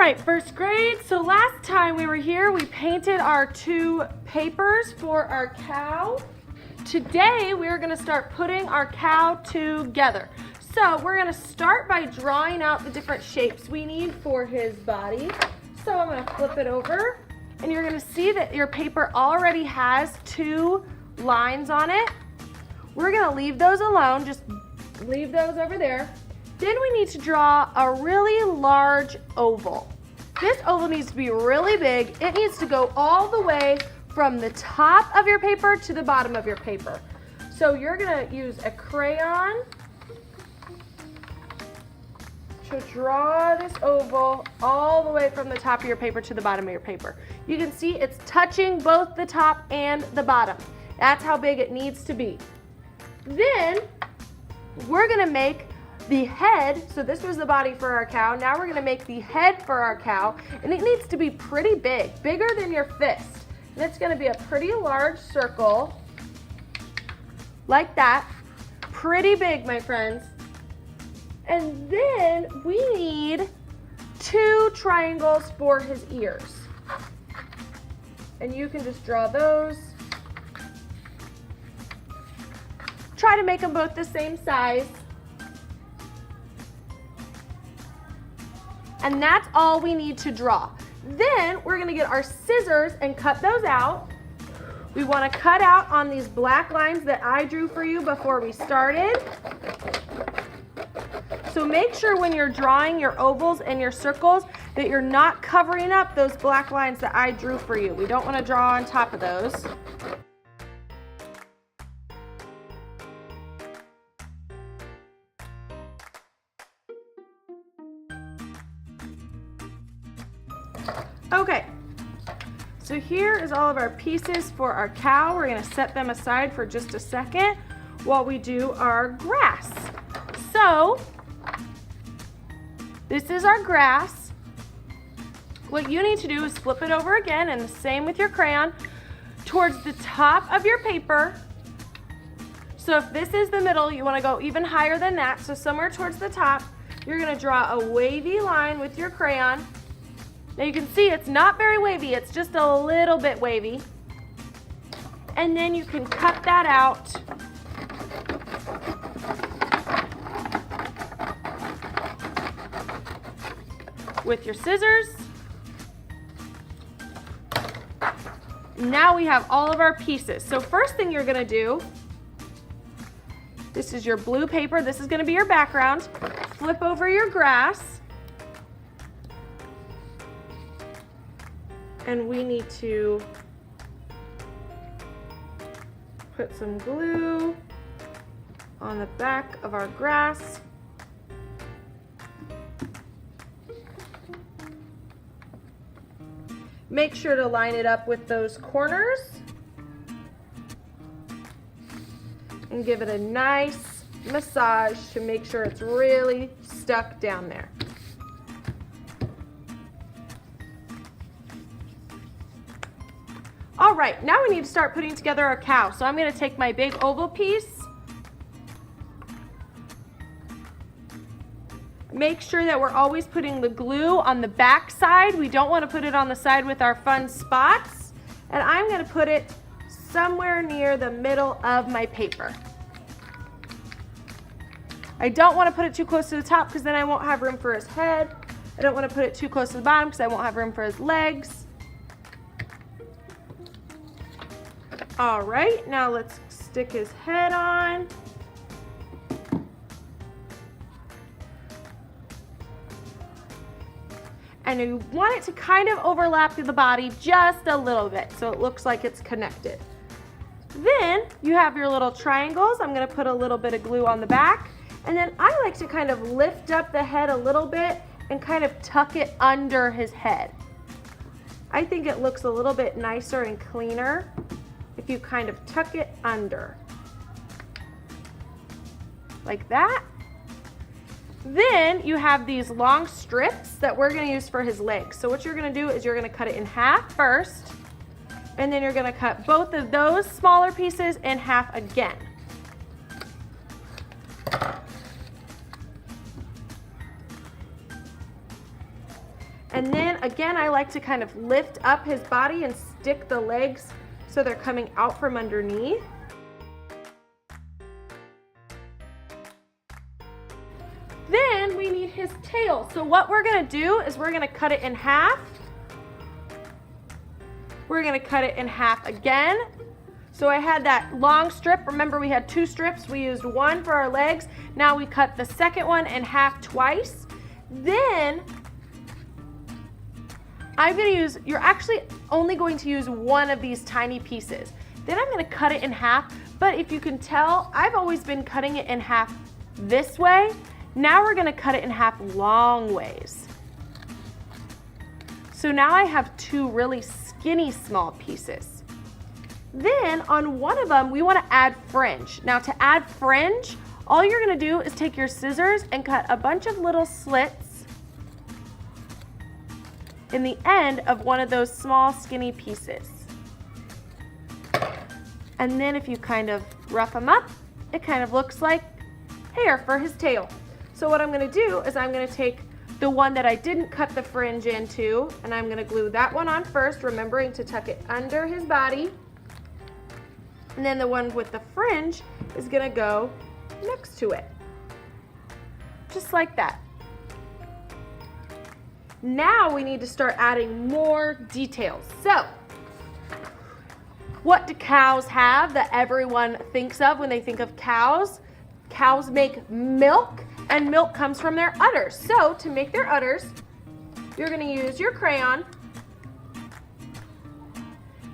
right, first grade. So last time we were here, we painted our two papers for our cow. Today, we're gonna start putting our cow together. So we're gonna start by drawing out the different shapes we need for his body. So I'm gonna flip it over, and you're gonna see that your paper already has two lines on it. We're gonna leave those alone, just leave those over there. Then we need to draw a really large oval. This oval needs to be really big. It needs to go all the way from the top of your paper to the bottom of your paper. So you're gonna use a crayon to draw this oval all the way from the top of your paper to the bottom of your paper. You can see it's touching both the top and the bottom. That's how big it needs to be. Then we're gonna make the head, so this was the body for our cow. Now we're gonna make the head for our cow, and it needs to be pretty big, bigger than your fist. And it's gonna be a pretty large circle, like that. Pretty big, my friends. And then we need two triangles for his ears. And you can just draw those. Try to make them both the same size. And that's all we need to draw. Then we're gonna get our scissors and cut those out. We wanna cut out on these black lines that I drew for you before we started. So make sure when you're drawing your ovals and your circles that you're not covering up those black lines that I drew for you. We don't wanna draw on top of those. Okay, so here is all of our pieces for our cow. We're gonna set them aside for just a second while we do our grass. So, this is our grass. What you need to do is flip it over again, and the same with your crayon, towards the top of your paper. So if this is the middle, you wanna go even higher than that. So somewhere towards the top, you're gonna draw a wavy line with your crayon. Now you can see it's not very wavy, it's just a little bit wavy. And then you can cut that out. With your scissors. Now we have all of our pieces. So first thing you're gonna do, this is your blue paper, this is gonna be your background. Flip over your grass. And we need to put some glue on the back of our grass. Make sure to line it up with those corners and give it a nice massage to make sure it's really stuck down there. All right, now we need to start putting together our cow. So I'm gonna take my big oval piece. Make sure that we're always putting the glue on the back side. We don't wanna put it on the side with our fun spots. And I'm gonna put it somewhere near the middle of my paper. I don't wanna put it too close to the top because then I won't have room for his head. I don't wanna put it too close to the bottom because I won't have room for his legs. All right, now let's stick his head on. And you want it to kind of overlap the body just a little bit so it looks like it's connected. Then you have your little triangles. I'm gonna put a little bit of glue on the back. And then I like to kind of lift up the head a little bit and kind of tuck it under his head. I think it looks a little bit nicer and cleaner if you kind of tuck it under. Like that. Then you have these long strips that we're gonna use for his legs. So what you're gonna do is you're gonna cut it in half first, and then you're gonna cut both of those smaller pieces in half again. And then again, I like to kind of lift up his body and stick the legs so they're coming out from underneath. Then we need his tail. So what we're gonna do is we're gonna cut it in half. We're gonna cut it in half again. So I had that long strip. Remember, we had 2 strips. We used 1 for our legs. Now we cut the second one in half twice. Then you're actually only going to use 1 of these tiny pieces. Then I'm gonna cut it in half, but if you can tell, I've always been cutting it in half this way. Now we're gonna cut it in half long ways. So now I have 2 really skinny small pieces. Then on one of them, we wanna add fringe. Now to add fringe, all you're gonna do is take your scissors and cut a bunch of little slits in the end of one of those small skinny pieces. And then if you kind of rough them up, it kind of looks like hair for his tail. So what I'm gonna do is I'm gonna take the one that I didn't cut the fringe into, and I'm gonna glue that one on first, remembering to tuck it under his body. And then the one with the fringe is gonna go next to it. Just like that. Now we need to start adding more details. So, what do cows have that everyone thinks of when they think of cows? Cows make milk, and milk comes from their udders. So to make their udders, you're gonna use your crayon,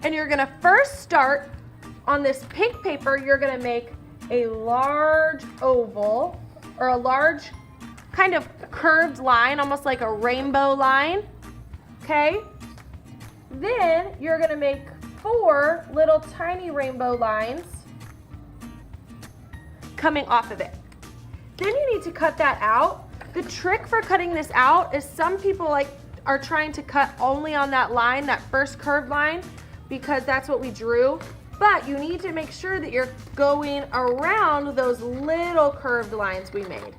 and you're gonna first start on this pink paper. You're gonna make a large oval, or a large kind of curved line, almost like a rainbow line, okay? Then you're gonna make 4 little tiny rainbow lines coming off of it. Then you need to cut that out. The trick for cutting this out is some people are trying to cut only on that line, that first curved line, because that's what we drew. But you need to make sure that you're going around those little curved lines we made,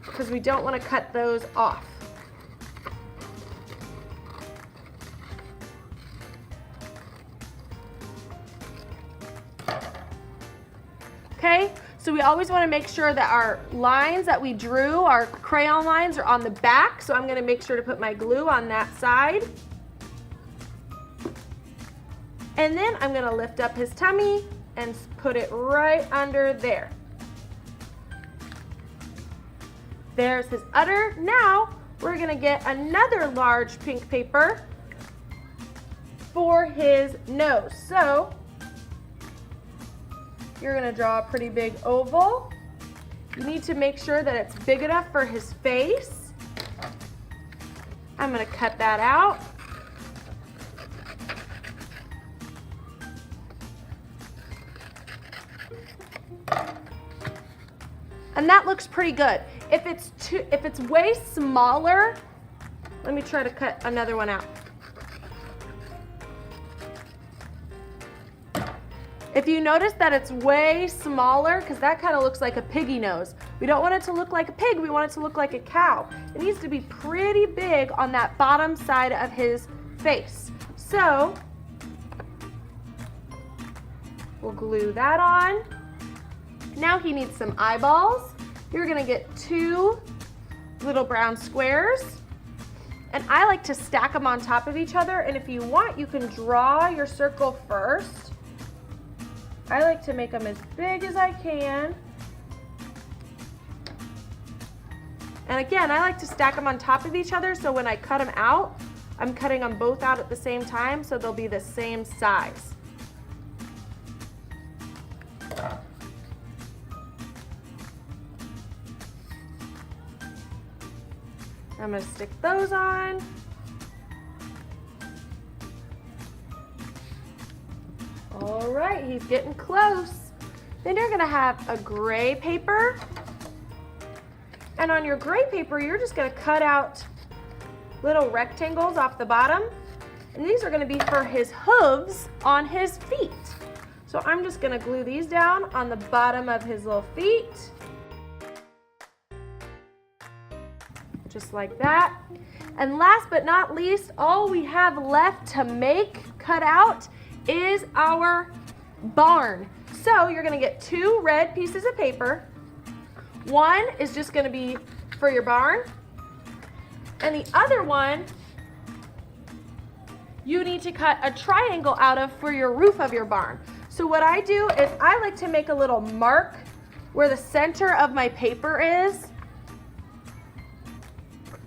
because we don't want to cut those off. Okay, so we always want to make sure that our lines that we drew, our crayon lines, are on the back. So I'm going to make sure to put my glue on that side. And then I'm going to lift up his tummy and put it right under there. There's his udder. Now we're going to get another large pink paper for his nose. So you're gonna draw a pretty big oval. You need to make sure that it's big enough for his face. I'm gonna cut that out. And that looks pretty good. If it's way smaller, let me try to cut another one out. If you notice that it's way smaller, because that kind of looks like a piggy nose. We don't want it to look like a pig, we want it to look like a cow. It needs to be pretty big on that bottom side of his face. So, we'll glue that on. Now he needs some eyeballs. You're gonna get 2 little brown squares. And I like to stack them on top of each other, and if you want, you can draw your circle first. I like to make them as big as I can. And again, I like to stack them on top of each other, so when I cut them out, I'm cutting them both out at the same time, so they'll be the same size. I'm gonna stick those on. All right, he's getting close. Then you're gonna have a gray paper. And on your gray paper, you're just gonna cut out little rectangles off the bottom. And these are gonna be for his hooves on his feet. So I'm just gonna glue these down on the bottom of his little feet. Which just like that. And last but not least, all we have left to cut out is our barn. So you're gonna get 2 red pieces of paper. One is just gonna be for your barn, and the other one you need to cut a triangle out of for your roof of your barn. So what I do is I like to make a little mark where the center of my paper is.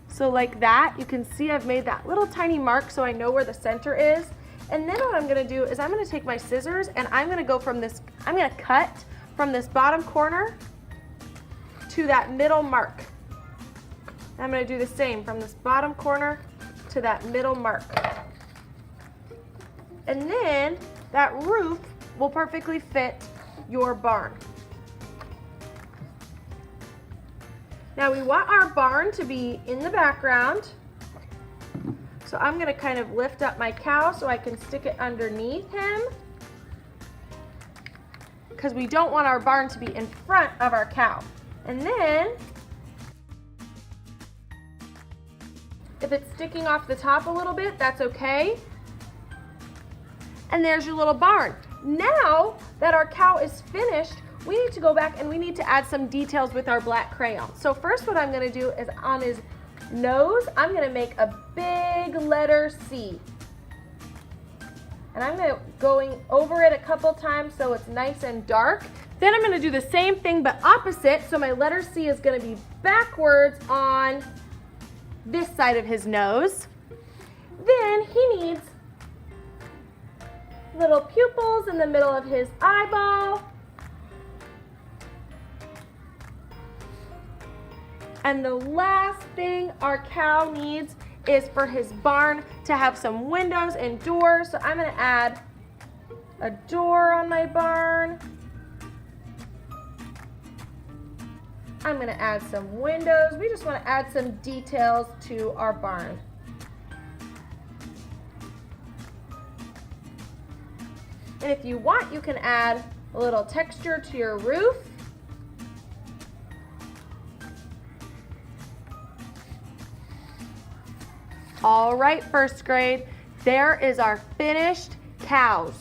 So like that, you can see I've made that little tiny mark so I know where the center is. And then what I'm gonna do is I'm gonna take my scissors and I'm gonna cut from this bottom corner to that middle mark. I'm gonna do the same from this bottom corner to that middle mark. And then that roof will perfectly fit your barn. Now we want our barn to be in the background. So I'm gonna kind of lift up my cow so I can stick it underneath him, because we don't want our barn to be in front of our cow. And then, if it's sticking off the top a little bit, that's okay. And there's your little barn. Now that our cow is finished, we need to go back and we need to add some details with our black crayon. So first what I'm gonna do is on his nose, I'm gonna make a big letter C. And I'm going over it a couple times so it's nice and dark. Then I'm gonna do the same thing but opposite, so my letter C is gonna be backwards on this side of his nose. Then he needs little pupils in the middle of his eyeball. And the last thing our cow needs is for his barn to have some windows and doors. So I'm gonna add a door on my barn. I'm gonna add some windows. We just wanna add some details to our barn. And if you want, you can add a little texture to your roof. All right, first grade, there is our finished cows.